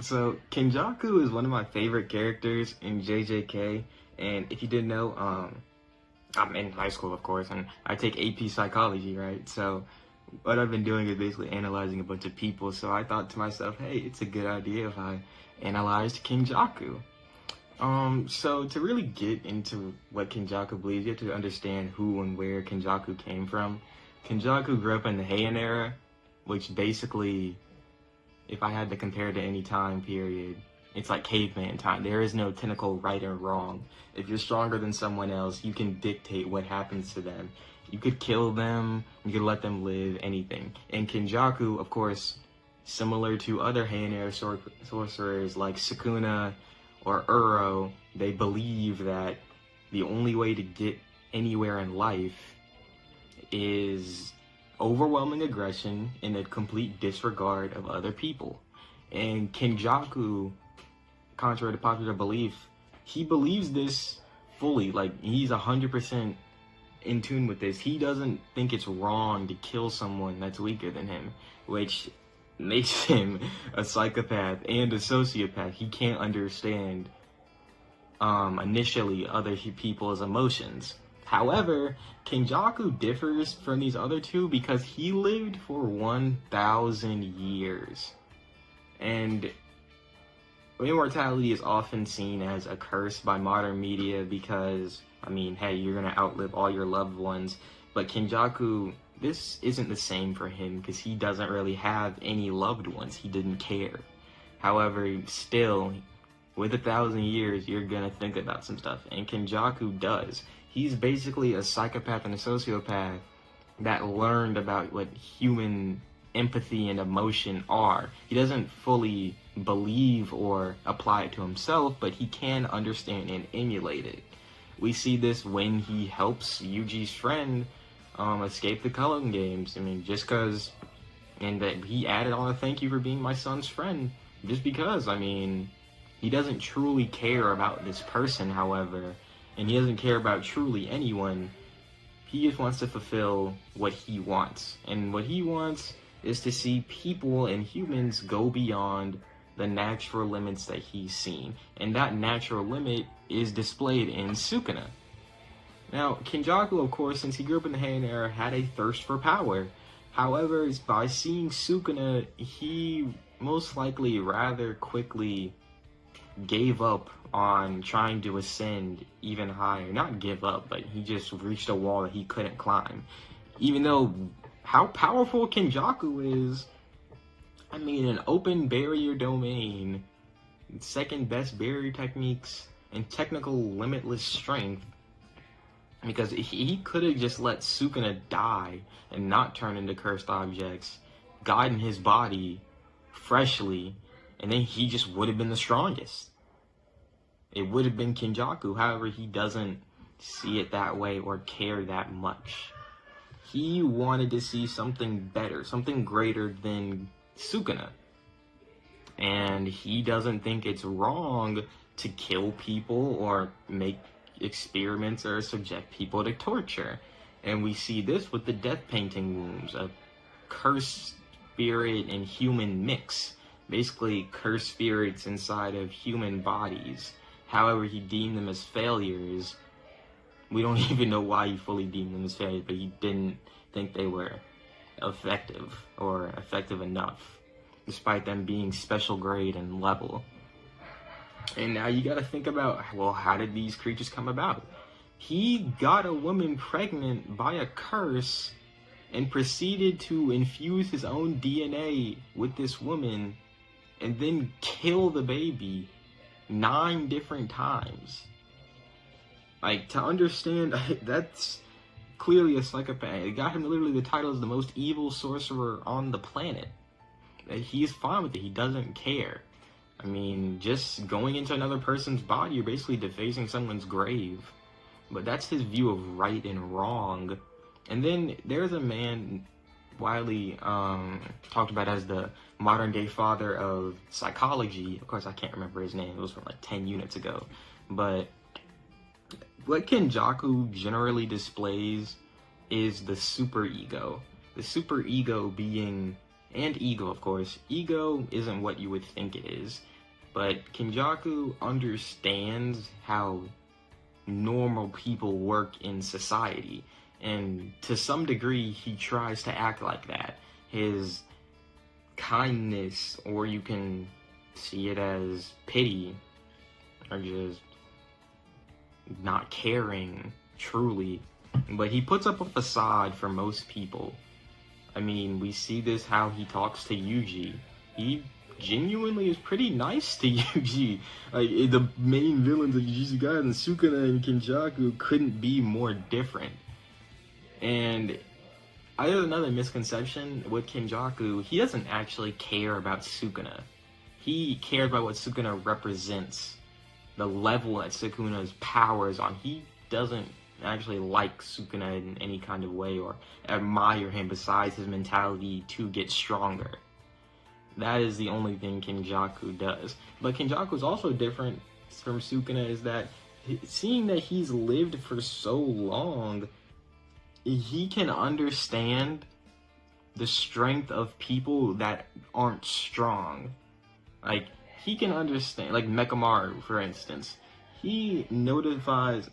So Kenjaku is one of my favorite characters in JJK, and if you didn't know, I'm in high school, of course, and I take AP psychology, right? So what I've been doing is basically analyzing a bunch of people. So I thought to myself, hey, it's a good idea if I analyzed Kenjaku. So to really get into what Kenjaku believes, you have to understand who and where Kenjaku came from. Kenjaku grew up in the Heian era, which basically, if I had to compare to any time period, it's like caveman time. There is no technical right or wrong. If you're stronger than someone else, you can dictate what happens to them. You could kill them, you could let them live, anything. And Kenjaku, of course, similar to other Heian sorcerers like Sukuna or Uro, they believe that the only way to get anywhere in life is overwhelming aggression and a complete disregard of other people. And Kenjaku, contrary to popular belief, he believes this fully. Like, he's 100% in tune with this. He doesn't think it's wrong to kill someone that's weaker than him, which makes him a psychopath and a sociopath. He can't understand initially other people's emotions. However, Kenjaku differs from these other two because he lived for 1,000 years. And immortality is often seen as a curse by modern media because, I mean, hey, you're gonna outlive all your loved ones. But Kenjaku, this isn't the same for him because he doesn't really have any loved ones. He didn't care. However, still, with 1,000 years, you're gonna think about some stuff, and Kenjaku does. He's basically a psychopath and a sociopath that learned about what human empathy and emotion are. He doesn't fully believe or apply it to himself, but he can understand and emulate it. We see this when he helps Yuji's friend escape the Cullen Games. I mean, just because, and that he added on a thank you for being my son's friend, just because, I mean, he doesn't truly care about this person, however, and he doesn't care about truly anyone. He just wants to fulfill what he wants. And what he wants is to see people and humans go beyond the natural limits that he's seen. And that natural limit is displayed in Sukuna. Now, Kenjaku, of course, since he grew up in the Heian era, had a thirst for power. However, by seeing Sukuna, he most likely rather quickly gave up on trying to ascend even higher. Not give up, but he just reached a wall that he couldn't climb. Even though how powerful Kenjaku is, I mean, an open barrier domain, second best barrier techniques, and technical limitless strength, because he could have just let Sukuna die and not turn into cursed objects, guiding his body freshly, and then he just would have been the strongest. It would have been Kenjaku. However, he doesn't see it that way or care that much. He wanted to see something better, something greater than Sukuna. And he doesn't think it's wrong to kill people or make experiments or subject people to torture. And we see this with the death painting wounds, a cursed spirit and human mix. Basically, cursed spirits inside of human bodies. However, he deemed them as failures. We don't even know why he fully deemed them as failures, but he didn't think they were effective or effective enough, despite them being special grade and level. And now you gotta think about, well, how did these creatures come about? He got a woman pregnant by a curse and proceeded to infuse his own DNA with this woman and then kill the baby 9 different times. Like, to understand, that's clearly a psychopath. It got him literally the title as the most evil sorcerer on the planet. He's fine with it. He doesn't care. I mean, just going into another person's body, you're basically defacing someone's grave. But that's his view of right and wrong. And then there's a man widely talked about as the modern day father of psychology. Of course, I can't remember his name. It was from like 10 units ago. But what Kenjaku generally displays is the superego. The superego being And ego, of course. Ego isn't what you would think it is, but Kenjaku understands how normal people work in society, and to some degree he tries to act like that. His kindness, or you can see it as pity, or just not caring truly, but he puts up a facade for most people. I mean, we see this how he talks to Yuji. He genuinely is pretty nice to Yuji. Like, the main villains of Jujutsu Kaisen, Sukuna and Kenjaku, couldn't be more different. And I have another misconception with Kenjaku. He doesn't actually care about Sukuna. He cares about what Sukuna represents, the level that Sukuna's power is on. He doesn't actually like Sukuna in any kind of way or admire him besides his mentality to get stronger. That is the only thing Kenjaku does. But Kenjaku is also different from Sukuna, is that seeing that he's lived for so long, he can understand the strength of people that aren't strong. Like, he can understand, like Mekamaru, for instance. He notices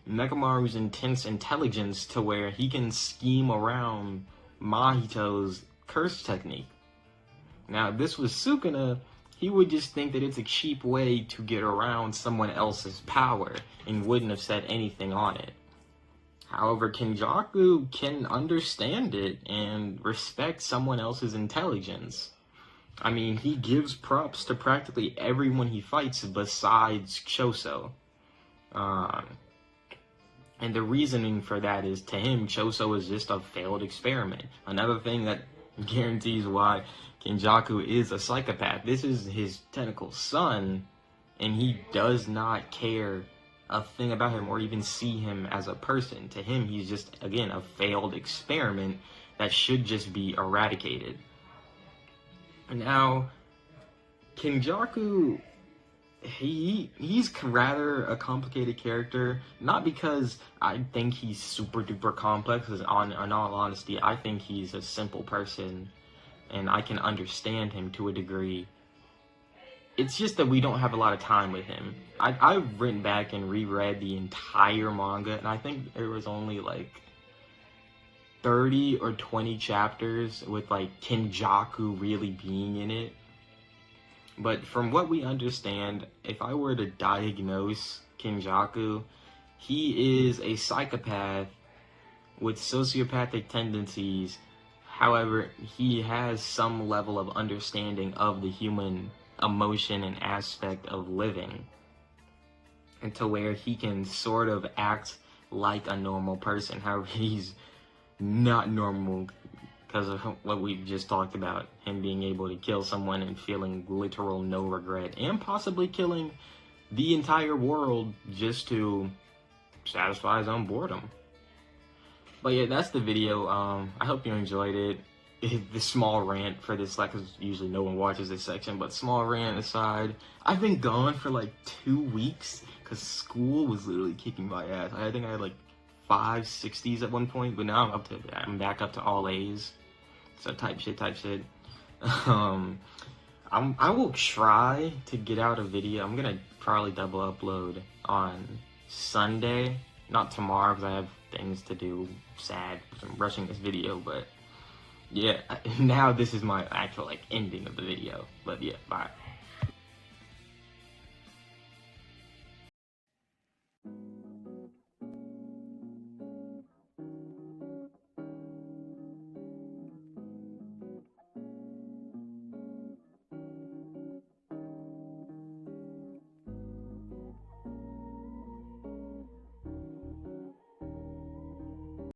Mekamaru's intense intelligence to where he can scheme around Mahito's curse technique. Now, if this was Sukuna, he would just think that it's a cheap way to get around someone else's power and wouldn't have said anything on it. However, Kenjaku can understand it and respect someone else's intelligence. I mean, he gives props to practically everyone he fights besides Choso. And the reasoning for that is, to him, Choso is just a failed experiment. Another thing that guarantees why Kenjaku is a psychopath. This is his technical son, and he does not care a thing about him or even see him as a person. To him, he's just, again, a failed experiment that should just be eradicated. Now, Kenjaku, he's rather a complicated character, not because I think he's super duper complex, because in all honesty, I think he's a simple person, and I can understand him to a degree. It's just that we don't have a lot of time with him. I've written back and reread the entire manga, and I think there was only like 30 or 20 chapters with like Kenjaku really being in it. But from what we understand, if I were to diagnose Kenjaku, he is a psychopath with sociopathic tendencies. However, he has some level of understanding of the human emotion and aspect of living, and to where he can sort of act like a normal person. However, he's not normal because of what we've just talked about, him being able to kill someone and feeling literal no regret, and possibly killing the entire world just to satisfy his own boredom. But yeah, that's the video. I hope you enjoyed it. The small rant for this, like, because usually no one watches this section, but small rant aside, I've been gone for like 2 weeks because school was literally kicking my ass. I think I had like 5 60s at one point, but now I'm back up to all A's. So type shit. I will try to get out a video. I'm gonna probably double upload on Sunday, not tomorrow because I have things to do. Sad, I'm rushing this video, but yeah, now this is my actual like ending of the video. But yeah, bye.